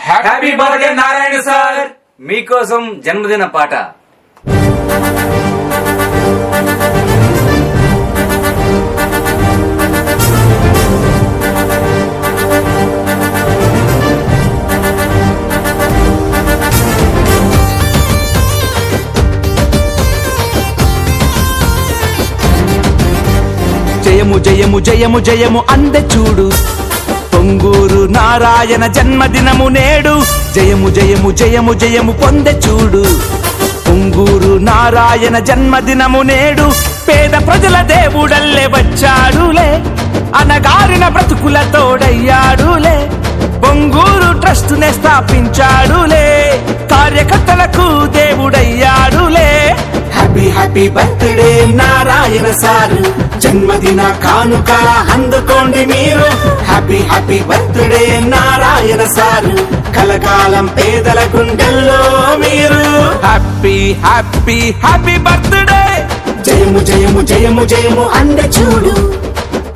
Happy birthday Narayana sir. మీకోసం జన్మదిన పాట. జయము జయము జయము జయము అందే చూడు, పొంగూరు నారాయణ జన్మదినము నేడు. జయము జయము జయము జయము పొందే చూడు, పొంగూరు నారాయణ జన్మదినము నేడు. పేద ప్రజల దేవుడల్లే వచ్చాడులే, అనగారిన బ్రతుకుల తోడయ్యాడులే. పొంగూరు ట్రస్ట్ నే స్థాపించాడులే, కార్యకర్తలకు దేవుడయ్యాడులే. Happy happy birthday Narayana sir, జన్మదిన కానుక అందుకోండి మీరు. Happy happy birthday Narayana sir, కలకాలం పేదల గుండెల్లో మీరు. Happy happy happy birthday. జయము జయము జయము జయము అందే చూడు,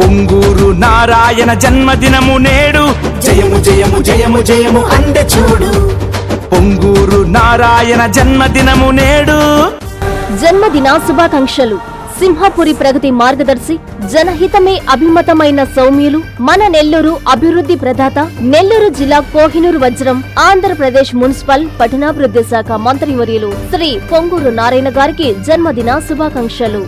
పొంగూరు నారాయణ జన్మదినము నేడు. జయము జయము జయము జయము అందే చూడు. పొంగూరు నారాయణ జన్మదినము నేడు. జన్మదిన శుభాకాంక్షలు. సింహాపురి ప్రగతి మార్గదర్శి, జనహితమే అభిమతమైన సౌమ్యులు, మన నెల్లూరు అభివృద్ధి ప్రదాత, నెల్లూరు జిల్లా కోహినూరు వజ్రం, ఆంధ్రప్రదేశ్ మున్సిపల్ పట్టణాభివృద్ధి శాఖ మంత్రివర్యులు శ్రీ పొంగూరు నారాయణ గారికి జన్మదిన శుభాకాంక్షలు.